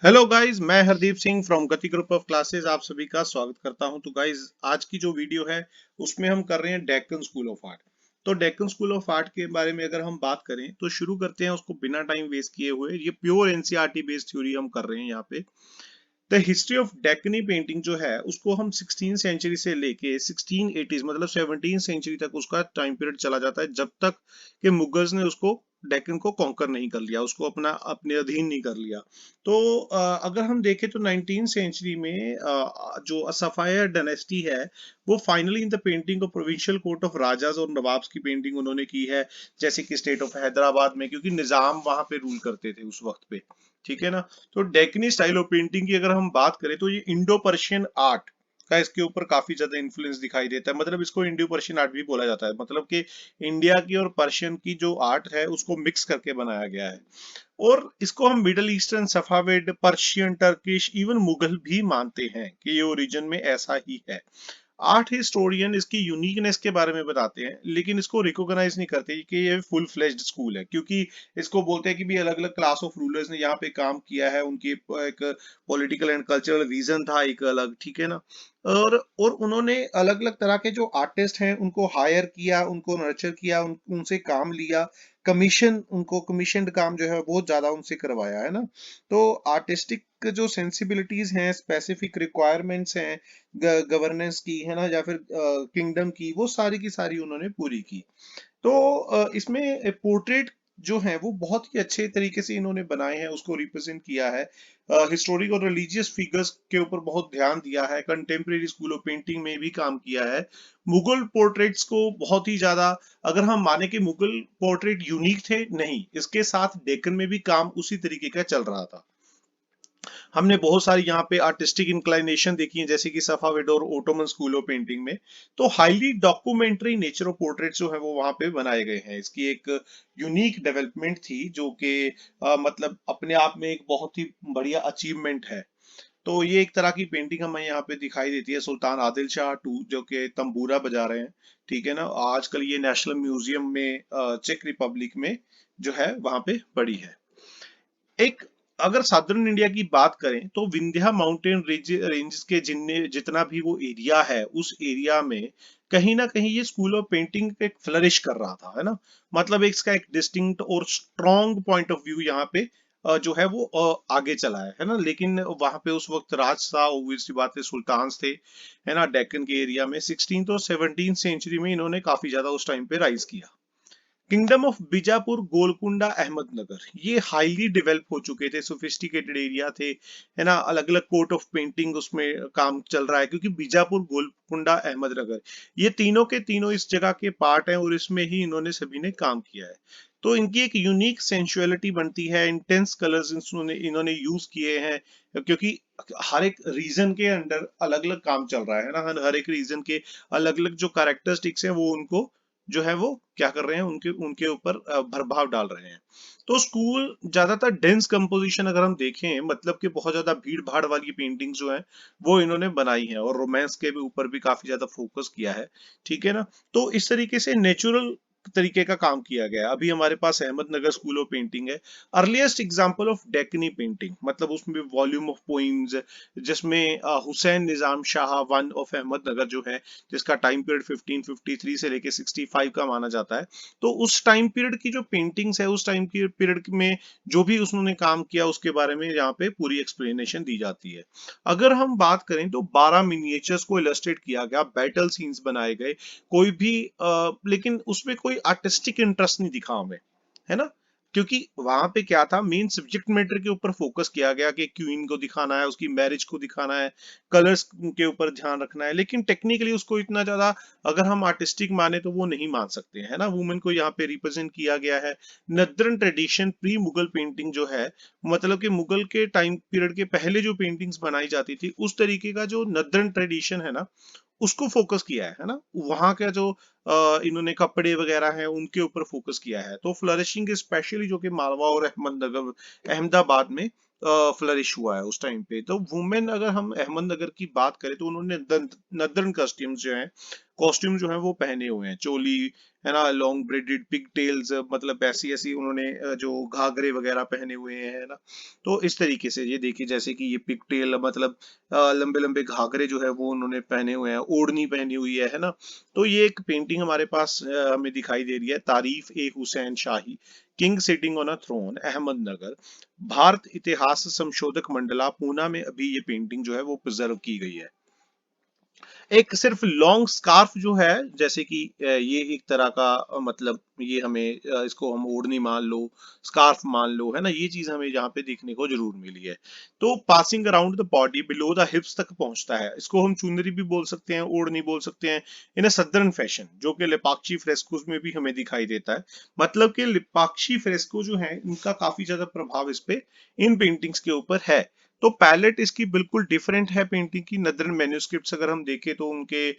Hello guys, मैं Hardeep Singh from गति group of classes आप सभी का स्वागत करता हूं। तो गाइस, आज की जो वीडियो है उसमें हम कर रहे हैं डेक्कन स्कूल ऑफ आर्ट। तो डेक्कन स्कूल ऑफ आर्ट के बारे में अगर हम बात करें तो शुरू करते हैं उसको बिना टाइम वेस्ट किए हुए। ये प्योर एनसीईआरटी बेस्ड थ्योरी हम कर रहे हैं यहाँ पे। The history of Deccani painting जो है उसको हम 16 सेंचुरी से लेके 1680 मतलब 17 सेंचुरी तक उसका टाइम पीरियड चला जाता है, जब तक कि मुगल्स ने उसको डेक्कन को कॉन्कर नहीं कर लिया, उसको अपने अधीन नहीं कर लिया। तो अगर हम देखें तो 19 सेंचुरी में जो सफायर डायनेस्टी है वो finally in the painting of provincial court of राजाज और नवाब्स की पेंटिंग उन्होंने की है, जैसे कि स्टेट ऑफ हैदराबाद में, क्योंकि निजाम वहां पे रूल करते थे उस वक्त पे। ठीक है ना। तो डेकनी स्टाइल ऑफ पेंटिंग की अगर हम बात करें तो ये इंडो पर्शियन आर्ट का इसके ऊपर काफी ज्यादा इन्फ्लुएंस दिखाई देता है। मतलब इसको इंडो पर्शियन आर्ट भी बोला जाता है, मतलब कि इंडिया की और पर्शियन की जो आर्ट है उसको मिक्स करके बनाया गया है। और इसको हम Middle Eastern, Safavid, Persian, Turkish, even Mughal भी मानते हैं कि ये ओरिजिन में ऐसा ही है। आर्ट हिस्टोरियन इसकी यूनिकनेस के बारे में बताते हैं, लेकिन इसको रिकॉग्नाइज नहीं करते कि ये फुल फ्लेज्ड स्कूल है, क्योंकि इसको बोलते हैं कि भी अलग अलग क्लास ऑफ रूलर्स ने यहाँ पे काम किया है, उनकी एक पॉलिटिकल एंड कल्चरल विजन था एक अलग। ठीक है ना। और उन्होंने अलग अलग तरह के जो आर्टिस्ट हैं उनको हायर किया, उनको नर्चर किया, उनसे काम लिया। उनको कमीशन काम जो है बहुत ज्यादा उनसे करवाया है ना। तो आर्टिस्टिक जो सेंसिबिलिटीज हैं, स्पेसिफिक रिक्वायरमेंट्स हैं गवर्नेंस की, है ना, या फिर किंगडम की, वो सारी की सारी उन्होंने पूरी की। तो इसमें पोर्ट्रेट जो है वो बहुत ही अच्छे तरीके से इन्होंने बनाए हैं, उसको रिप्रेजेंट किया है। हिस्टोरिक और रिलीजियस फिगर्स के ऊपर बहुत ध्यान दिया है, कंटेम्प्रेरी स्कूल ऑफ पेंटिंग में भी काम किया है। मुगल पोर्ट्रेट्स को बहुत ही ज्यादा, अगर हम माने कि मुगल पोर्ट्रेट यूनिक थे, नहीं, इसके साथ डेक्कन में भी काम उसी तरीके का चल रहा था। हमने बहुत सारी यहाँ पे आर्टिस्टिक इंक्लाइनेशन देखी है, जैसे कि सफाविड और ओटोमन स्कूल ऑफ पेंटिंग में। तो highly documentary nature of portrait जो है वो वहां पे बनाए गए हैं। इसकी एक यूनिक डेवलपमेंट थी जो कि मतलब अपने आप में एक बहुत ही बढ़िया अचीवमेंट है। तो ये एक तरह की पेंटिंग हमें यहाँ पे दिखाई देती है, सुल्तान आदिल शाह टू जो कि तंबूरा बजा रहे हैं। ठीक है ना। आजकल ये नेशनल म्यूजियम में चेक रिपब्लिक में जो है वहां पे पड़ी है। एक, अगर साउदर्न इंडिया की बात करें तो विंध्या माउंटेन रेंजेस के जितना भी वो एरिया है, उस एरिया में कहीं ना कहीं ये स्कूल ऑफ पेंटिंग एक फ्लरिश कर रहा था, है ना। मतलब इसका एक डिस्टिंक्ट और स्ट्रॉन्ग पॉइंट ऑफ व्यू यहाँ पे जो है वो आगे चला है ना। लेकिन वहां पे उस वक्त राज था, obvious सी बात है, सुल्तान थे, है ना, डेक्कन के एरिया में 16th और 17th सेंचुरी में इन्होंने काफी ज्यादा उस टाइम पे राइज किया। किंगडम ऑफ बीजापुर, गोलकुंडा, अहमदनगर, ये हाईली डेवलप हो चुके थे, सोफिस्टिकेटेड एरिया थे, है ना। अलग अलग कोर्ट ऑफ पेंटिंग उसमें काम चल रहा है, क्योंकि बीजापुर, गोलकुंडा, अहमदनगर, ये तीनों के तीनों इस जगह के पार्ट हैं और इसमें ही इन्होंने सभी ने काम किया है। तो इनकी एक यूनिक सेंसुअलिटी बनती है, इंटेंस कलर्स इन्होंने इन्होंने यूज किए हैं, क्योंकि हर एक रीजन के अंडर अलग अलग काम चल रहा है ना। हर एक रीजन के अलग अलग जो कैरेक्टरिस्टिक्स हैं वो उनको जो है वो क्या कर रहे हैं, उनके उनके ऊपर प्रभाव डाल रहे हैं। तो स्कूल ज्यादातर डेंस कंपोजिशन अगर हम देखें, मतलब कि बहुत ज्यादा भीड़ भाड़ वाली पेंटिंग्स जो है वो इन्होंने बनाई है, और रोमांस के भी ऊपर भी काफी ज्यादा फोकस किया है। ठीक है ना। तो इस तरीके से नेचुरल तरीके का काम किया गया है। अभी हमारे पास अहमदनगर स्कूल ऑफ पेंटिंग है, earliest example of Deccani painting, मतलब उसमें वॉल्यूम ऑफ पोइम्स, जिसमें हुसैन निजाम शाह वन ऑफ अहमदनगर जो है, जिसका टाइम पीरियड 1553 से लेके 65 का माना जाता है। तो उस टाइम पीरियड की जो पेंटिंग्स है, उस टाइम की पीरियड में जो भी उन्होंने काम किया उसके बारे में यहाँ पे पूरी एक्सप्लेनेशन दी जाती है। अगर हम बात करें तो 12 मिनिएचर्स को इलस्ट्रेट किया गया, बैटल सीन्स बनाए गए, कोई भी लेकिन उसमें कोई आर्टिस्टिक इंटरेस्ट नहीं दिखा हमें, है ना। क्योंकि वहां पे क्या था, मेन सब्जेक्ट मैटर के ऊपर फोकस किया गया कि क्वीन को दिखाना है, उसकी मैरिज को दिखाना है, कलर्स के ऊपर ध्यान रखना है, लेकिन टेक्निकली उसको इतना ज्यादा अगर हम आर्टिस्टिक माने तो वो नहीं मान सकते, है ना। वुमेन को यहाँ पे रिप्रेजेंट किया गया है। नदरन ट्रेडिशन प्री मुगल पेंटिंग जो है, मतलब कि मुगल के टाइम पीरियड के पहले जो पेंटिंग्स बनाई जाती थी उस तरीके का जो नदरन ट्रेडिशन है ना, उसको फोकस किया है ना। वहां का जो इन्होंने कपड़े वगैरह हैं उनके ऊपर फोकस किया है। तो फ्लरिशिंग स्पेशली जो कि मालवा और अहमदाबाद में फ्लरिश हुआ है उस टाइम पे। तो वुमेन, अगर हम अहमदनगर की बात करें तो उन्होंने नदरन कॉस्ट्यूम्स जो हैं, कॉस्ट्यूम जो है वो पहने हुए हैं, चोली, है ना, लॉन्ग ब्रेडेड पिग टेल्स, मतलब ऐसी ऐसी उन्होंने जो घाघरे वगैरह पहने हुए हैं, है ना। तो इस तरीके से ये देखिए, जैसे कि ये पिग टेल मतलब लंबे लंबे घाघरे जो है वो उन्होंने पहने हुए हैं, ओढ़नी पहनी हुई है ना। तो ये एक पेंटिंग हमारे पास हमें दिखाई दे रही है, Tarif e Hussain Shahi, king sitting on a throne, Ahmadnagar, Bharat Itihas Sanshodhak Mandla, Poona में अभी ये पेंटिंग जो है वो प्रिजर्व की गई है। एक सिर्फ लॉन्ग स्कार्फ जो है, जैसे कि ये एक तरह का मतलब ये हमें इसको हम ओढ़नी मान लो, स्कार्फ मान लो, है ना, ये चीज हमें यहाँ पे देखने को जरूर मिली है। तो passing around the body below the हिप्स तक पहुंचता है, इसको हम चुनरी भी बोल सकते हैं, ओढ़नी बोल सकते हैं, इन अ सदर्न फैशन, जो कि लेपाक्षी फ्रेस्कोस में भी हमें दिखाई देता है। मतलब कि लेपाक्षी फ्रेस्को जो है इनका काफी ज्यादा प्रभाव इस पे, इन पेंटिंग्स के ऊपर है। तो पैलेट इसकी बिल्कुल डिफरेंट है पेंटिंग की। नदरन मैन्युस्क्रिप्ट्स अगर हम देखें तो उनके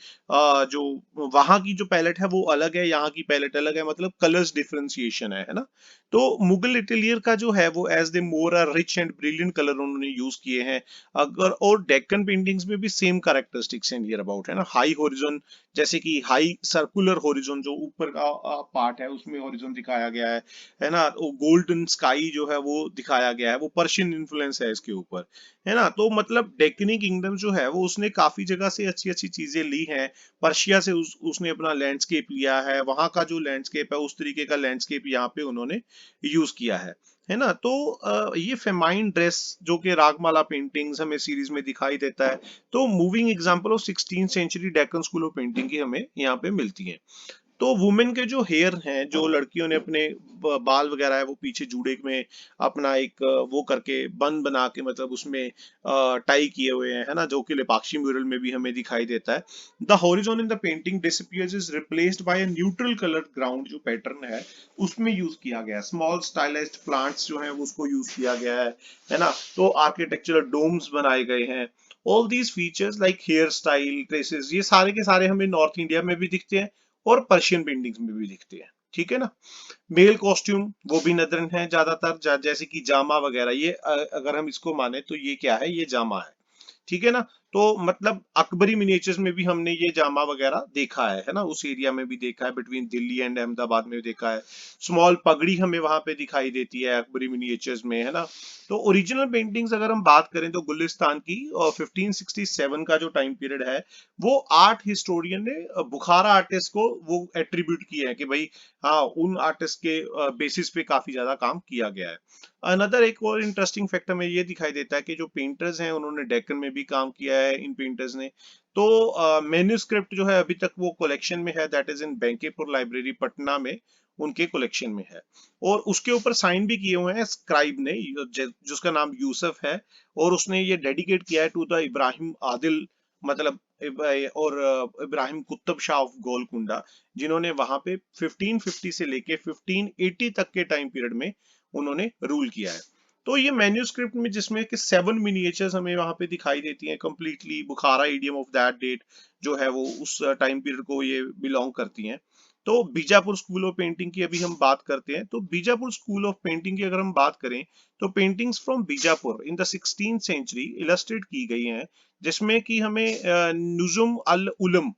जो वहां की जो पैलेट है वो अलग है, यहाँ की पैलेट अलग है, मतलब कलर्स डिफरेंशिएशन है ना। तो मुगल इटालियर का जो है वो as they more rich and brilliant colour उन्होंने यूज किए हैं। अगर और डेक्कन पेंटिंग्स में भी सेम कैरेक्टरिस्टिक्स हैं नियर अबाउट, है ना। हाई होरिजोन, जैसे कि हाई सर्कुलर होरिजोन जो ऊपर का पार्ट है उसमें होरिजोन दिखाया गया है ना। वो गोल्डन स्काई जो है वो दिखाया गया है, वो पर्शियन इन्फ्लुएंस है इसके ऊपर, है ना। तो मतलब डेक्कनी किंगडम जो है वो उसने काफी जगह से अच्छी अच्छी चीजें ली हैं। पर्शिया से उसने अपना लैंडस्केप लिया है, वहां का जो लैंडस्केप है उस तरीके का लैंडस्केप यहाँ पे उन्होंने यूज किया है ना। तो ये फेमाइन ड्रेस जो कि रागमाला पेंटिंग्स हमें सीरीज में दिखाई देता है। तो moving example of 16th century Deccan school of painting की हमें यहाँ पे मिलती है। तो वुमेन के जो हेयर हैं, जो लड़कियों ने अपने बाल वगैरह है वो पीछे जूड़े में अपना एक वो करके बन बना के, मतलब उसमें टाई किए हुए हैं, है ना, जो कि लेपाक्षी म्यूरल में भी हमें दिखाई देता है। The horizon in the painting disappears is replaced by a neutral colour ground, जो पैटर्न है उसमें यूज किया गया है। स्मॉल स्टाइलाइज्ड प्लांट्स जो है उसको यूज किया गया है ना। तो आर्किटेक्चरल डोम्स बनाए गए हैं। All these features like hair style traces, ये सारे के सारे हमें नॉर्थ इंडिया में भी दिखते हैं और पर्शियन पेंटिंग्स में भी दिखते हैं, ठीक है ना। मेल कॉस्ट्यूम वो भी नदरन है ज्यादातर, जैसे कि जामा वगैरह, ये अगर हम इसको माने तो ये क्या है, ये जामा है, ठीक है ना। तो मतलब अकबरी मिनिएचर्स में भी हमने ये जामा वगैरह देखा है ना, उस एरिया में भी देखा है, बिटवीन दिल्ली एंड अहमदाबाद में देखा है। स्मॉल पगड़ी हमें वहां पे दिखाई देती है अकबरी मिनिएचर्स में, है ना। तो ओरिजिनल पेंटिंग्स अगर हम बात करें तो गुलिस्तान की, और 1567 का जो टाइम पीरियड है वो आर्ट हिस्टोरियन ने बुखारा आर्टिस्ट को वो एट्रीब्यूट किया है कि भाई हाँ, उन आर्टिस्ट के बेसिस पे काफी ज्यादा काम किया गया है। अनदर एक और इंटरेस्टिंग फैक्ट हमें ये दिखाई देता है कि जो पेंटर्स हैं उन्होंने डेक्कन में भी काम किया है इन पेंटर्स ने। तो मैन्युस्क्रिप्ट जो है अभी तक वो कलेक्शन में है, that is in Bankipur library Patna में, उनके कलेक्शन में है। और उसके ऊपर साइन भी किए हुए हैं स्क्राइब ने, जिसका नाम यूसुफ है, और उसने ये डेडिकेट किया है टू द इब्राहिम आदिल, मतलब और इब्राहिम कुतुब शाह ऑफ गोलकुंडा, जिन्होंने वहां पे 1550 से लेके 1580 तक के टाइम पीरियड में उन्होंने रूल किया है। तो ये मैन्यूस्क्रिप्ट में जिसमें कि 7 मिनिएचर्स हमें वहां पे दिखाई देती हैं, completely Bukhara idiom of that date जो है वो उस टाइम पीरियड को ये बिलोंग करती हैं। तो बीजापुर स्कूल ऑफ पेंटिंग की अभी हम बात करते हैं। तो बीजापुर स्कूल ऑफ पेंटिंग की अगर हम बात करें तो paintings from Bijapur in the 16th century illustrate की गई हैं, जिसमें कि हमें नुजुम अल उलम,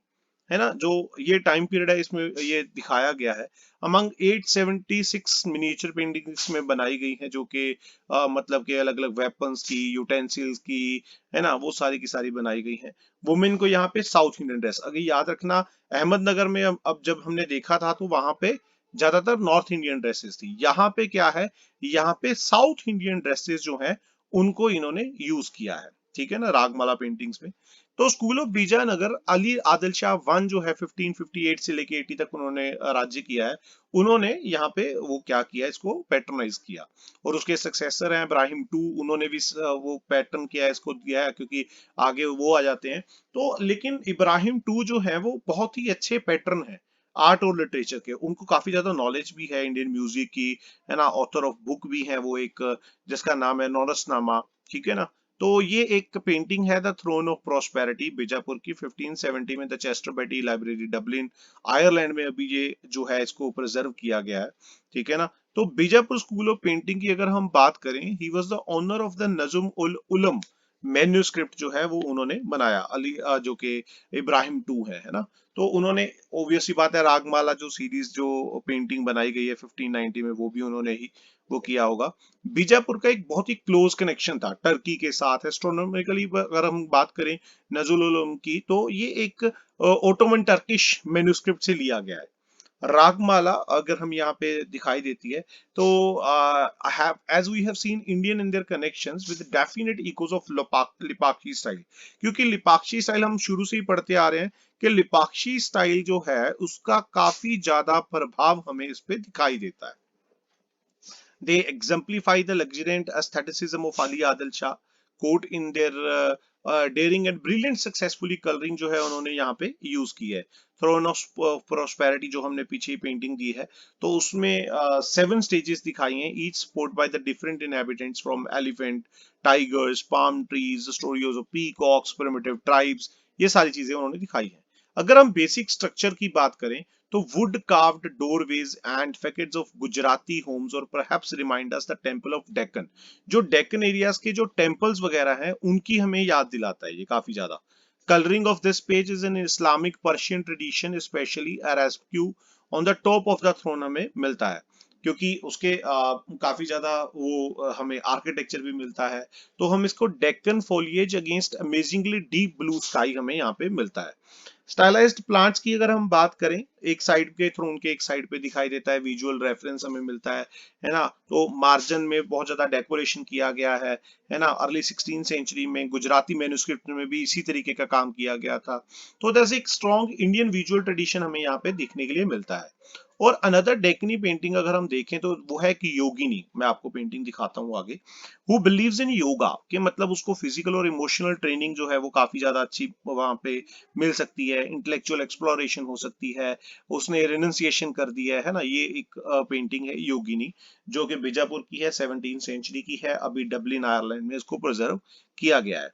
है ना, जो ये टाइम पीरियड है इसमें ये दिखाया गया है। अमंग 876 मिनिएचर पेंटिंग्स में बनाई गई है, जो कि मतलब के अलग अलग वेपन्स की, यूटेंसिल्स की, है ना, वो सारी की सारी बनाई गई हैं। वुमेन को यहाँ पे साउथ इंडियन ड्रेस, अगर याद रखना, अहमदनगर में अब जब हमने देखा था तो वहां पे ज्यादातर नॉर्थ इंडियन ड्रेसेस थी, यहाँ पे क्या है, यहाँ पे साउथ इंडियन ड्रेसेस जो है उनको इन्होंने यूज किया है, ठीक है ना, रागमाला पेंटिंग्स में। तो school of Bijanagar, Ali Adil Shah one जो है 1558 से लेके 80 तक उन्होंने राज्य किया है, उन्होंने यहाँ पे वो क्या किया, इसको पैटर्नाइज किया। और उसके सक्सेसर हैं इब्राहिम टू, उन्होंने भी वो पैटर्न किया है, इसको दिया है, क्योंकि आगे वो आ जाते हैं। तो लेकिन इब्राहिम टू जो है वो बहुत ही अच्छे पैटर्न है आर्ट और लिटरेचर के, उनको काफी ज्यादा नॉलेज भी है इंडियन म्यूजिक की, है ना, ऑथर ऑफ बुक भी है वो एक, जिसका नाम है नॉरसनामा, ठीक है ना। तो ये एक पेंटिंग है the throne of prosperity Bijapur की, 1570 में the Chester Beatty Library Dublin Ireland में अभी ये जो है इसको प्रिजर्व किया गया है, ठीक है ना। तो बीजापुर स्कूल ऑफ पेंटिंग की अगर हम बात करें, he was the owner of the Nujum ul Ulum, manuscript जो है वो उन्होंने बनाया, जो कि इब्राहिम टू है ना। तो उन्होंने, ऑब्वियसली बात है, रागमाला जो सीरीज जो पेंटिंग बनाई गई है 1590 में, वो भी उन्होंने ही वो किया होगा। बीजापुर का एक बहुत ही क्लोज कनेक्शन था टर्की के साथ। एस्ट्रोनॉमिकली अगर हम बात करें नजुल उलूम की, तो ये एक ओटोमन टर्किश मैन्यूस्क्रिप्ट से लिया गया है। रागमाला अगर हम यहाँ पे दिखाई देती है, तो as we have seen Indian in their connections with definite echoes of Lepakshi style. क्योंकि लिपाक्षी स्टाइल हम शुरू से ही पढ़ते आ रहे हैं कि लिपाक्षी स्टाइल जो है उसका काफी ज्यादा प्रभाव हमें इस पे दिखाई देता है। They exemplify the luxuriant aestheticism of Ali Adil Shah, quote in their daring and brilliant successfully coloring जो है उन्होंने यहाँ पे यूज की है। थ्रोन ऑफ प्रोस्पेरिटी जो हमने पीछे पेंटिंग दी है, तो उसमें 7 स्टेजेस दिखाई हैं, each support by the different inhabitants from elephant, tigers, palm trees, stories of peacocks, primitive tribes, ये सारी चीजें उन्होंने दिखाई हैं। अगर हम बेसिक स्ट्रक्चर की बात करें, तो wood carved doorways and facades of Gujarati homes और perhaps remind us the temple of Deccan. जो डेक्कन एरियाज के जो टेंपल्स वगैरह हैं उनकी हमें याद दिलाता है ये काफी ज्यादा। Colouring of this page is an Islamic Persian tradition, specially arabesque on the top of the throne हमें मिलता है, क्योंकि उसके काफी ज्यादा वो हमें आर्किटेक्चर भी मिलता है। तो हम इसको Deccan foliage against amazingly deep blue sky हमें यहाँ पे मिलता है। स्टाइलाइज्ड प्लांट्स की अगर हम बात करें, एक साइड के थ्रोन के एक साइड पे दिखाई देता है, विजुअल रेफरेंस हमें मिलता है ना। तो मार्जिन में बहुत ज्यादा डेकोरेशन किया गया है ना। अर्ली 16 सेंचुरी में गुजराती मैन्युस्क्रिप्ट में भी इसी तरीके का काम किया गया था। तो जैसे एक स्ट्रॉन्ग इंडियन विजुअल ट्रेडिशन हमें यहाँ पे देखने के लिए मिलता है। और अनदर डेकनी पेंटिंग अगर हम देखें तो वो है कि योगिनी, मैं आपको पेंटिंग दिखाता हूँ आगे। हु बिलीव्स इन योगा, के मतलब उसको फिजिकल और इमोशनल ट्रेनिंग जो है वो काफी ज्यादा अच्छी वहां पे मिल सकती है, इंटेलेक्चुअल एक्सप्लोरेशन हो सकती है, उसने रिनंसिएशन कर दिया है ना। ये एक पेंटिंग है योगिनी, जो कि बीजापुर की है, 17 सेंचुरी की है, अभी डबलिन आयरलैंड में इसको प्रिजर्व किया गया है।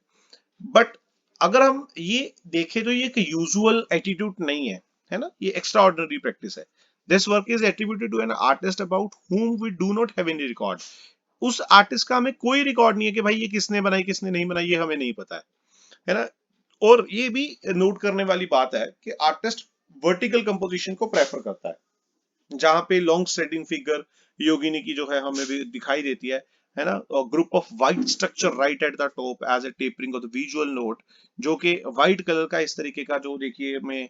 बट अगर हम ये देखें तो ये एक यूजुअल एटीट्यूड नहीं है ना, ये एक्स्ट्रा ऑर्डिनरी प्रैक्टिस है। This work is attributed to an artist about whom we do not have any record। उस आर्टिस्ट का हमें कोई रिकॉर्ड नहीं है कि भाई ये किसने बनाई किसने नहीं बनाई, ये हमें नहीं पता है ना। और ये भी नोट करने वाली बात है कि आर्टिस्ट वर्टिकल कंपोजिशन को प्रेफर करता है, जहां पे लॉन्ग स्ट्रेडिंग फिगर योगिनी की जो है हमें भी दिखाई देती है ना। Group of white structure right at the top as a tapering of the visual note, जो कि व्हाइट कलर का इस तरीके का जो देखिए हमें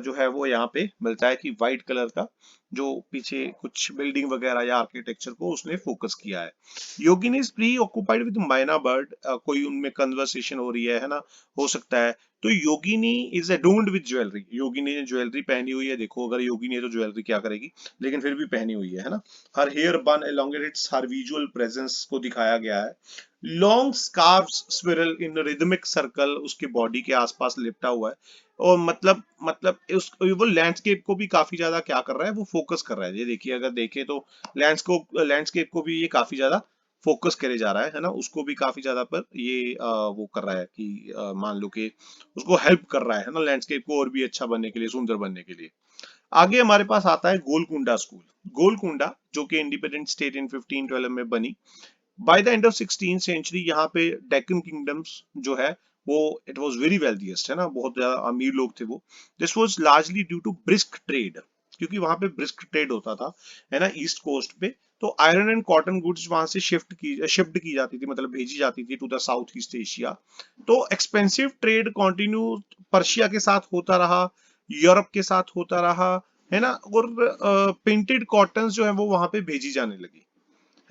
जो है वो यहाँ पे मिलता है कि व्हाइट कलर का जो पीछे कुछ बिल्डिंग वगैरह या आर्किटेक्चर को उसने फोकस किया है। योगिनी इज प्री ऑक्युपाइड विद मैना बर्ड, कोई उनमें कन्वर्सेशन हो रही है ना, हो सकता है। तो योगिनी इज एडोन्ड विद ज्वेलरी, योगिनी ने ज्वेलरी पहनी हुई है, देखो अगर योगिनी है तो ज्वेलरी क्या करेगी, लेकिन फिर भी पहनी हुई है ना। हर हेयर बन एलोंगेट्स हर विजुअल प्रेजेंस को दिखाया गया है। Long scarves swirl in rhythmic circle उसके बॉडी के आसपास लिपटा हुआ है। और मतलब उस वो लैंडस्केप को भी काफी ज्यादा क्या कर रहा है, वो फोकस कर रहा है। ये देखिए अगर देखें तो लैंडस्केप को भी ये काफी ज्यादा फोकस करे जा रहा है ना, उसको भी काफी ज्यादा पर ये वो कर रहा है कि मान लो कि उसको हेल्प कर रहा है ना लैंडस्केप को और भी अच्छा बनने के लिए, सुंदर बनने के लिए। आगे हमारे पास आता है गोलकुंडा स्कूल। गोलकुंडा जो कि इंडिपेंडेंट स्टेट इन 1512 में बनी। By the end of 16 century यहाँ पे डेक्कन किंगडम्स जो है वो इट वाज वेरी वेल्थीएस्ट है ना, बहुत ज्यादा अमीर लोग थे वो। This was largely due to brisk trade, क्योंकि वहां पे ब्रिस्क ट्रेड होता था है ना ईस्ट कोस्ट पे। तो आयरन एंड कॉटन गुड्स वहां से शिफ्ट की जाती थी, मतलब भेजी जाती थी to the South East Asia. तो एक्सपेंसिव ट्रेड कंटिन्यू पर्शिया के साथ होता रहा, यूरोप के साथ होता रहा है ना। और पेंटेड कॉटन जो है वो वहां पे भेजी जाने लगी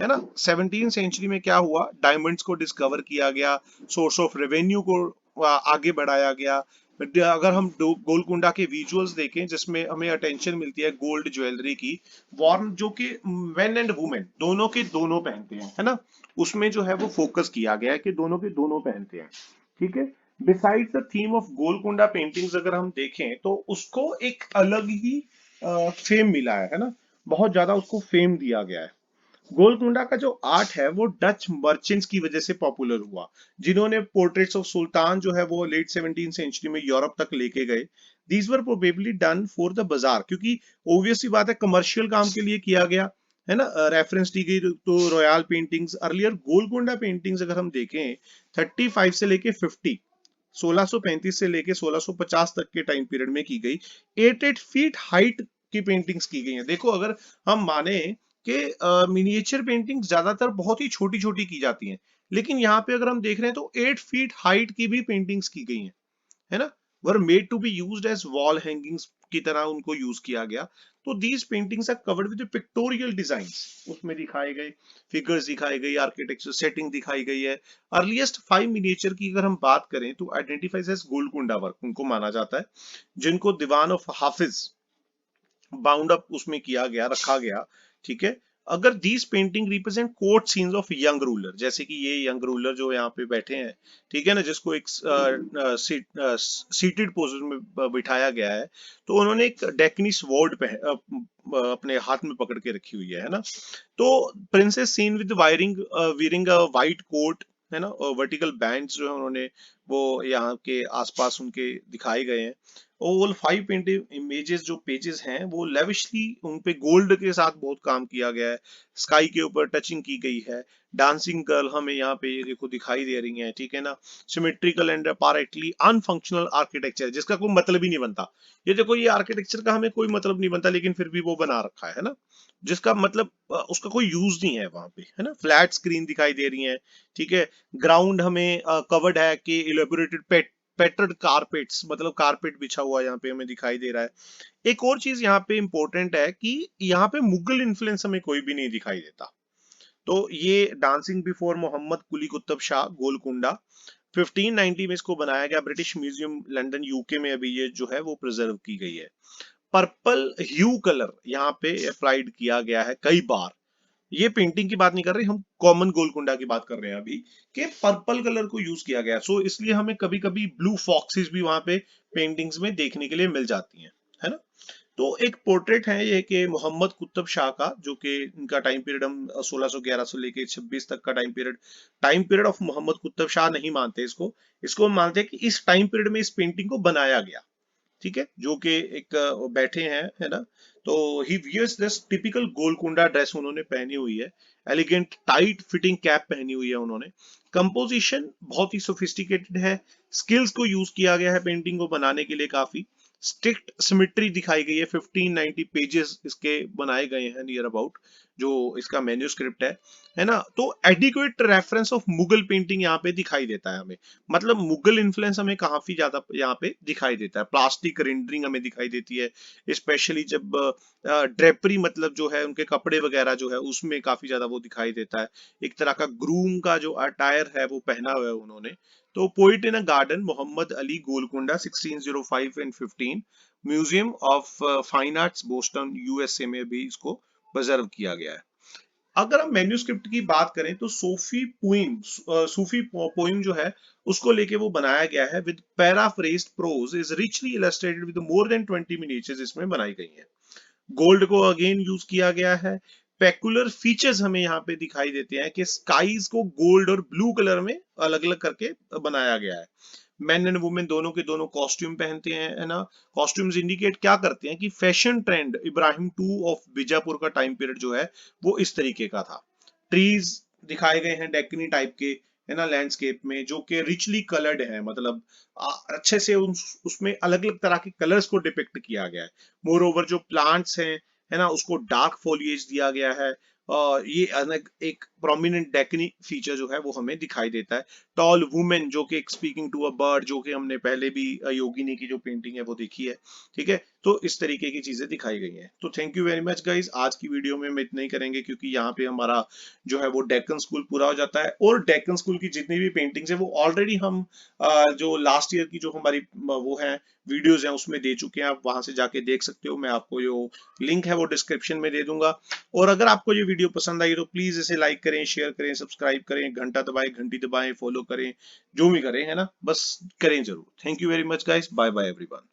है ना। 17 सेंचुरी में क्या हुआ, डायमंड्स को डिस्कवर किया गया, सोर्स ऑफ रेवेन्यू को आगे बढ़ाया गया। अगर हम गोलकुंडा के विजुअल्स देखें जिसमें हमें अटेंशन मिलती है गोल्ड ज्वेलरी की, वॉर्न जो कि मेन एंड वुमेन दोनों के दोनों पहनते हैं है ना, उसमें जो है वो फोकस किया गया है कि दोनों के दोनों पहनते हैं। ठीक है। Besides the theme of Golconda paintings अगर हम देखें तो उसको एक अलग ही फेम मिला है ना, बहुत ज्यादा उसको फेम दिया गया है। गोलकुंडा का जो आर्ट है वो डच मर्चेंट्स की वजह से पॉपुलर हुआ, जिन्होंने पोर्ट्रेट्स ऑफ सुल्तान जो है वो लेट 17 सेंचुरी में यूरोप तक लेके गए। These were probably done for the बाजार, क्योंकि ऑब्वियसली बात है कमर्शियल काम के लिए किया गया है ना, रेफरेंस दी गई तो royal paintings earlier Golconda paintings अगर हम देखें 35 से लेके 50 1635 से लेके 1650 तक के टाइम पीरियड में की गई 8 फीट हाइट की पेंटिंग्स की गई हैं। देखो अगर हम माने कि मिनिएचर पेंटिंग्स ज्यादातर बहुत ही छोटी छोटी की जाती हैं, लेकिन यहाँ पे अगर हम देख रहे हैं तो 8 फीट हाइट की भी पेंटिंग्स की गई हैं, है ना, were made to be used as wall hangings की तरह उनको यूज किया गया। तो these paintings are covered with pictorial designs, उसमें दिखाए गए फिगर्स दिखाई गई, आर्किटेक्चर सेटिंग दिखाई गई है। अर्लीस्ट 5 मिनिएचर की अगर हम बात करें तो आइडेंटिफाइज एज गोलकुंडा वर्क उनको माना जाता है, जिनको दीवान ऑफ हाफिज बाउंड अप उसमें किया गया, रखा गया। ठीक है, अगर these painting represent court scenes of young ruler, जैसे कि ये यंग रूलर जो यहाँ पे बैठे हैं, ठीक है ना, जिसको एक सीटेड पोजीशन में बिठाया गया है, तो उन्होंने एक डेकनी स्वॉर्ड अपने हाथ में पकड़ के रखी हुई है ना। तो princess scene with wearing a white coat, है ना, और वर्टिकल बैंड्स जो है उन्होंने वो यहाँ के आसपास उनके दिखाए गए हैं। ओवल 5 पेंटेड इमेजेस जो पेजेस हैं वो लेविशली उन पे गोल्ड के साथ बहुत काम किया गया है, स्काई के ऊपर टचिंग की गई है। डांसिंग गर्ल हमें यहाँ पे ये देखो दिखाई दे रही है, ठीक है ना। सिमेट्रिकल एंड अपारेंटली अनफंक्शनल आर्किटेक्चर, जिसका कोई मतलब ही नहीं बनता। ये देखो ये आर्किटेक्चर का हमें कोई मतलब नहीं बनता, लेकिन फिर भी वो बना रखा है ना, जिसका मतलब उसका कोई यूज नहीं है वहां पे, है ना। फ्लैट स्क्रीन दिखाई दे रही है, ठीक है। ग्राउंड हमें कवर्ड है कि इलेबोरेटेड पेटर्ड कारपेट्स, मतलब कारपेट बिछा हुआ यहाँ पे हमें दिखाई दे रहा है। एक और चीज यहाँ पे इंपॉर्टेंट है कि यहाँ पे मुगल इन्फ्लुएंस हमें कोई भी नहीं दिखाई देता। तो ये डांसिंग बिफोर मोहम्मद कुली कुतुब शाह गोलकुंडा 1590 में इसको बनाया गया, ब्रिटिश म्यूजियम लंदन यूके में अभी ये जो है वो प्रिजर्व की गई है। पर्पल ह्यू कलर यहाँ पे अप्लाइड किया गया है कई बार। ये पेंटिंग की बात नहीं कर रहे हम, कॉमन गोलकुंडा की बात कर रहे हैं अभी, कि पर्पल कलर को यूज किया गया, सो इसलिए हमें कभी कभी ब्लू फॉक्सेस भी वहां पे पेंटिंग्स में देखने के लिए मिल जाती हैं, है ना। तो एक पोर्ट्रेट है ये कि मोहम्मद कुतुब शाह का, जो कि इनका टाइम पीरियड हम 1611 से लेके 26 तक का time period of Mohammad Qutb Shah नहीं मानते इसको। इसको हम मानते हैं कि इस टाइम पीरियड में इस पेंटिंग को बनाया गया, ठीक है, जो कि एक बैठे हैं, है ना। तो he wears this typical Golconda dress उन्होंने पहनी हुई है, एलिगेंट टाइट फिटिंग कैप पहनी हुई है उन्होंने। कंपोजिशन बहुत ही सोफिस्टिकेटेड है, स्किल्स को यूज किया गया है पेंटिंग को बनाने के लिए, काफी स्ट्रिक्ट सिमेट्री दिखाई गई है। 1590 पेजेस इसके बनाए गए हैं नियर अबाउट, जो इसका मैन्यूस्क्रिप्ट है ना। तो adequate reference of Mughal painting यहाँ पे दिखाई देता है हमें, मतलब मुगल इन्फ्लुएंस हमें काफी ज्यादा यहाँ पे दिखाई देता है। प्लास्टिक रेंडरिंग हमें दिखाई देती है, स्पेशली जब ड्रेपरी, मतलब जो है उनके कपड़े वगैरह जो है उसमें काफी ज्यादा वो दिखाई देता है। एक तरह का ग्रूम का जो अटायर है वो पहना हुआ है उन्होंने। तो poet in a garden Mohammad Ali Golconda 1605 and 15, Museum of Fine Arts Boston USA में भी इसको प्रिजर्व किया गया है। अगर हम मेन्यूस्क्रिप्ट की बात करें तो सूफी पोइम जो है उसको लेके वो बनाया गया है with paraphrased prose, is richly illustrated with more than 20 miniatures इसमें बनाई गई हैं। गोल्ड को अगेन यूज किया गया है। पेकुलर फीचर्स हमें यहाँ पे दिखाई देते हैं कि स्काईज को गोल्ड और ब्लू कलर में अलग अलग करके बनाया गया है। मेन एंड वुमेन दोनों के दोनों कॉस्ट्यूम पहनते हैं, है ना। कॉस्ट्यूम्स इंडिकेट क्या करते हैं कि fashion trend Ibrahim two of Bijapur का टाइम पीरियड जो है वो इस तरीके का था। ट्रीज दिखाए गए हैं डेकनी टाइप के, है ना, लैंडस्केप में, जो कि रिचली कलर्ड है, मतलब अच्छे से उसमें अलग अलग तरह के कलर्स को डिपिक्ट किया गया है। मोर ओवर जो प्लांट्स हैं, है ना, उसको डार्क फोलिएज दिया गया है। ये अलग एक प्रोमिनेंट डेकनी फीचर जो है वो हमें दिखाई देता है। टॉल वुमेन जो कि स्पीकिंग टू अ बर्ड, जो कि हमने पहले भी योगिनी की जो पेंटिंग है वो देखी है, ठीक है। तो इस तरीके की चीजें दिखाई गई हैं। तो thank you very much guys, आज की वीडियो में हम इतना ही करेंगे, क्योंकि यहाँ पे हमारा जो है वो डेक्कन स्कूल पूरा हो जाता है, और डेक्कन स्कूल की जितनी भी पेंटिंग्स है वो ऑलरेडी हम जो लास्ट ईयर की जो हमारी वो है वीडियोस हैं उसमें दे चुके हैं, आप वहां से जाके देख सकते हो। मैं आपको जो लिंक है वो डिस्क्रिप्शन में दे दूंगा। और अगर आपको ये वीडियो पसंद आई तो प्लीज इसे लाइक करें, शेयर करें, सब्सक्राइब करें, घंटा दबाएं, घंटी दबाएं, फॉलो करें, जो भी करें, है ना, बस करें जरूर। Thank you very much guys, bye bye everyone.